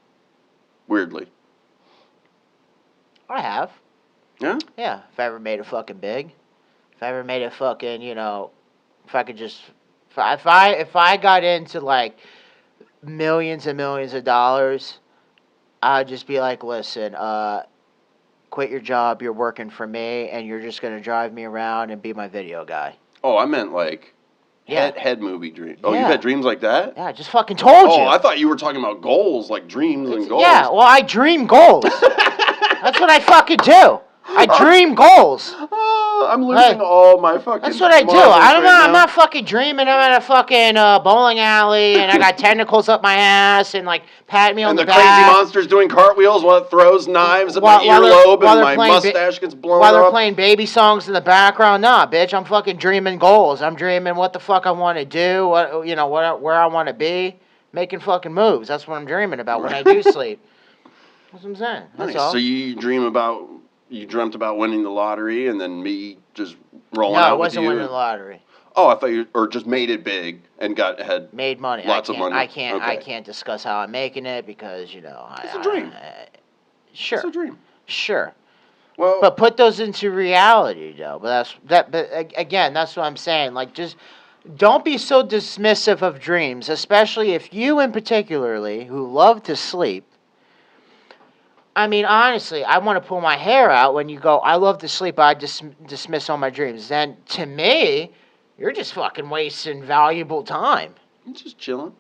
Weirdly.
I have.
Yeah?
Yeah. If I ever made it fucking big. If I ever made it fucking, you know, if I could just, if I got into like millions and millions of dollars, I'd just be like, listen, quit your job, you're working for me, and you're just going to drive me around and be my video guy.
Oh, I meant like head movie dreams. Oh,
yeah.
You've had dreams like that?
Yeah, I just fucking told you.
Oh, I thought you were talking about goals, like dreams and goals.
Yeah, well, I dream goals. That's what I fucking do. I dream goals.
Oh, I'm losing all my fucking...
That's what I do. I'm not fucking dreaming. I'm at a fucking bowling alley, and I got tentacles up my ass, and like pat me on the back.
And the crazy monster's doing cartwheels while it throws knives at my earlobe, and my mustache gets blown up.
While they're playing baby songs in the background. Nah, bitch, I'm fucking dreaming goals. I'm dreaming what the fuck I want to do, where I want to be, making fucking moves. That's what I'm dreaming about when I do sleep. That's what I'm saying. That's all.
So you dreamt about winning the lottery and then me just rolling out with you?
No, I wasn't winning the lottery.
Oh, I thought or just made it big and
made money.
Lots of money.
I can't discuss how I'm making it because,
it's a dream.
Sure.
It's a dream.
Sure.
Well,
but put those into reality, though. But again, that's what I'm saying. Like, just don't be so dismissive of dreams, especially if you, in particularly, who love to sleep. I mean, honestly, I want to pull my hair out when you go, I love to sleep, I dismiss all my dreams. Then, to me, you're just fucking wasting valuable time.
I'm just chilling.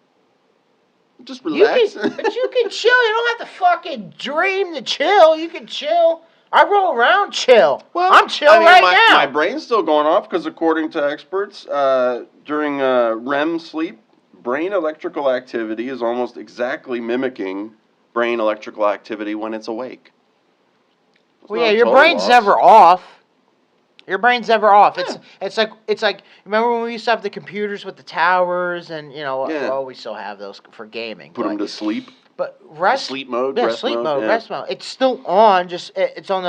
Just relax.
But you can chill. You don't have to fucking dream to chill. You can chill. I roll around chill. Well, I'm chill right now.
My brain's still going off because according to experts, during REM sleep, brain electrical activity is almost exactly mimicking brain electrical activity when it's awake.
Well, yeah, your brain's never off. Your brain's never off. Yeah. It's like remember when we used to have the computers with the towers and well, we still have those for gaming.
Put them to sleep.
But rest
sleep mode.
Yeah,
rest
sleep
mode.
Rest mode. It's still on. Just it's on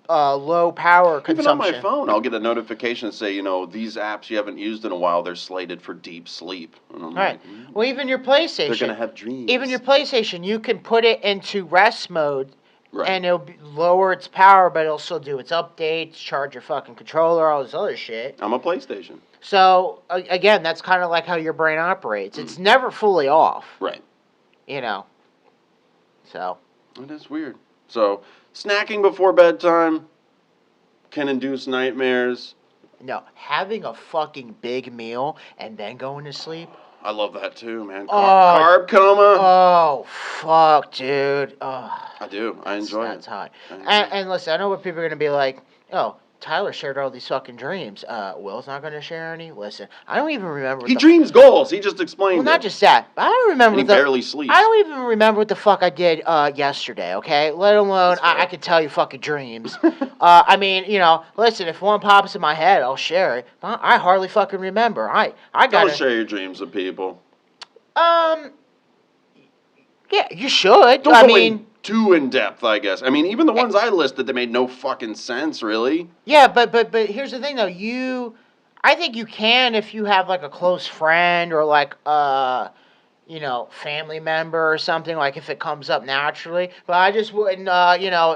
a low power consumption.
Even on my phone, I'll get a notification that say, these apps you haven't used in a while, they're slated for deep sleep.
And I'm right. Well, even your PlayStation.
They're gonna have dreams.
Even your PlayStation, you can put it into rest mode.
Right.
And it'll lower its power, but it'll still do its updates, charge your fucking controller, all this other shit.
I'm a PlayStation.
So, again, that's kind of like how your brain operates. It's never fully off.
Right.
So.
It is weird. So, snacking before bedtime can induce nightmares.
No, having a fucking big meal and then going to sleep.
I love that too, man. Carb coma.
Oh, fuck, dude. Oh,
I do. I enjoy it.
That's hot. And listen, I know what people are going to be like, oh, Tyler shared all these fucking dreams. Will's not going to share any? Listen, I don't even remember.
He dreams goals. He just explained
not just that. I don't remember.
And he barely sleeps.
I don't even remember what the fuck I did yesterday, okay? Let alone I could tell you fucking dreams. I mean, listen, if one pops in my head, I'll share it. I hardly fucking remember. I gotta...
Don't share your dreams with people.
Yeah, you should.
Don't go in too in depth, I guess. I mean, even the ones I listed, they made no fucking sense, really.
Yeah, but here's the thing, though. I think you can if you have like a close friend or like family member or something. Like if it comes up naturally. But I just wouldn't,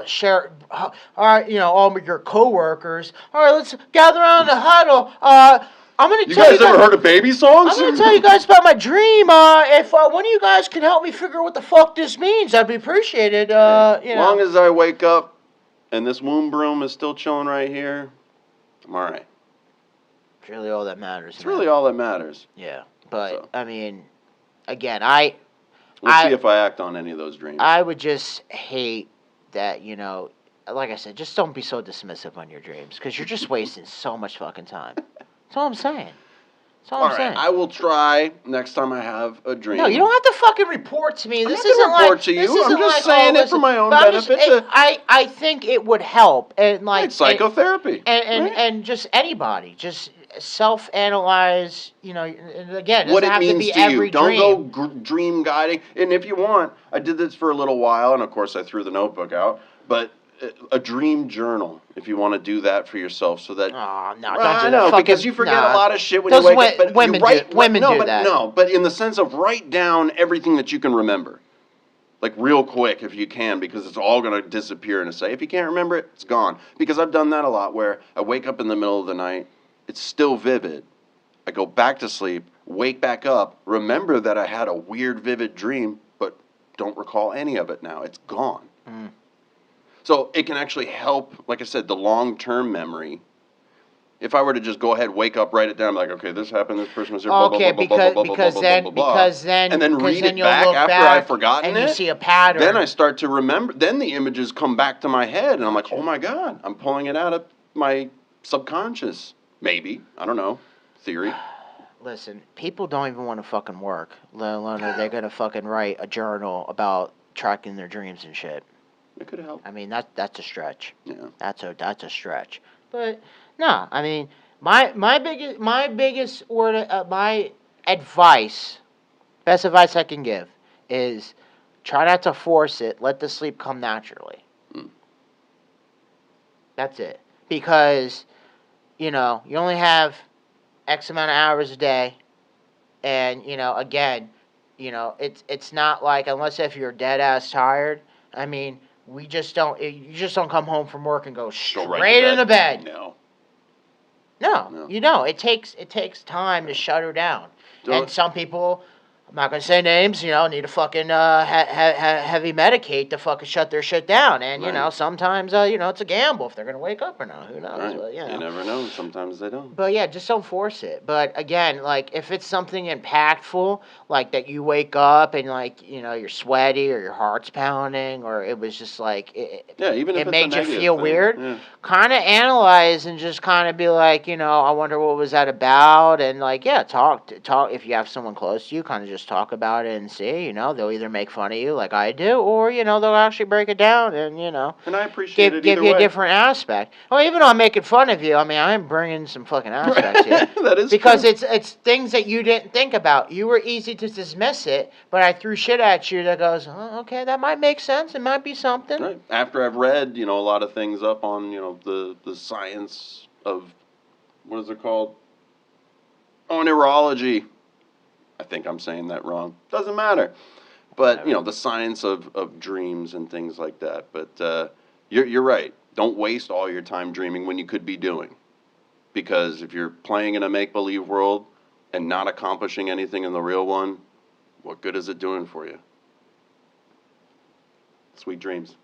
share. All right, all of your coworkers. All right, let's gather around the huddle. I'm gonna tell you guys.
You guys ever heard of baby songs?
I'm gonna tell you guys about my dream. If one of you guys can help me figure out what the fuck this means, I'd be appreciated.
As long as I wake up and this womb broom is still chilling right here, I'm all right.
It's really all that matters.
It's really all that matters.
Yeah, but
So.
I mean, again,
We'll see if I act on any of those dreams.
I would just hate that, like I said, just don't be so dismissive on your dreams because you're just wasting so much fucking time. That's all I'm saying. That's all I'm saying.
I will try next time I have a dream.
No, you don't have to fucking report to me.
This isn't like report to you. I'm just saying it for my own benefit.
I think it would help, and like
psychotherapy,
and just anybody, just self-analyze. And again, it
what
doesn't
it
have
means
to be every
Don't
dream.
go dream guiding. And if you want, I did this for a little while, and of course I threw the notebook out. But a dream journal, if you want to do that for yourself, so that.
Oh no!
I know because you forget a lot of shit when you wake up. But
women do that.
No, but in the sense of write down everything that you can remember, like real quick if you can, because it's all gonna disappear in a second. If you can't remember it, it's gone. Because I've done that a lot, where I wake up in the middle of the night, it's still vivid. I go back to sleep, wake back up, remember that I had a weird, vivid dream, but don't recall any of it now. It's gone.
Mm.
So it can actually help, like I said, the long-term memory. If I were to just go ahead, wake up, write it down, like, okay, this happened, this person was here, blah, blah, blah, blah, blah, blah,
because then,
and then read it back after I've forgotten
and you see a pattern.
Then I start to remember. Then the images come back to my head, and I'm like, oh my God, I'm pulling it out of my subconscious. Maybe. I don't know. Theory.
Listen, people don't even want to fucking work, let alone are they going to fucking write a journal about tracking their dreams and shit.
It could help.
I mean, that's a stretch.
Yeah.
That's a stretch. But no, I mean, my biggest word, my advice, best advice I can give is try not to force it. Let the sleep come naturally.
Mm.
That's it. Because, you only have X amount of hours a day, and again, it's not like unless if you're dead ass tired. I mean. You just don't come home from work and go straight into bed. No, you don't. It takes time to shut her down. And some people, I'm not gonna say names, need to fucking heavy medicate to fucking shut their shit down. And
Right.
Sometimes it's a gamble if they're gonna wake up or not. Who knows?
Right.
But,
You never know. Sometimes they don't.
But yeah, just don't force it. But again, like if it's something impactful, like that you wake up and like you're sweaty or your heart's pounding, or it was just like
Yeah, even if
it
it's
made
a
you
negative
feel
thing.
weird.
Yeah.
Kind of analyze and just kind of be like, I wonder what was that about, and like talk if you have someone close to you, kind of just talk about it and see. They'll either make fun of you like I do, or they'll actually break it down and
And I appreciate it
give
either
you
way.
a different aspect. Well, even though I'm making fun of you, I mean I'm bringing some fucking aspects here.
That is
because
true.
it's things that you didn't think about. You were easy to dismiss it, but I threw shit at you that goes, oh, okay, that might make sense. It might be something.
Right. After I've read, a lot of things up on, the science of, what is it called? Oh, neurology. I think I'm saying that wrong. Doesn't matter. But, the science of dreams and things like that. But you're right. Don't waste all your time dreaming when you could be doing. Because if you're playing in a make-believe world and not accomplishing anything in the real one, what good is it doing for you? Sweet dreams.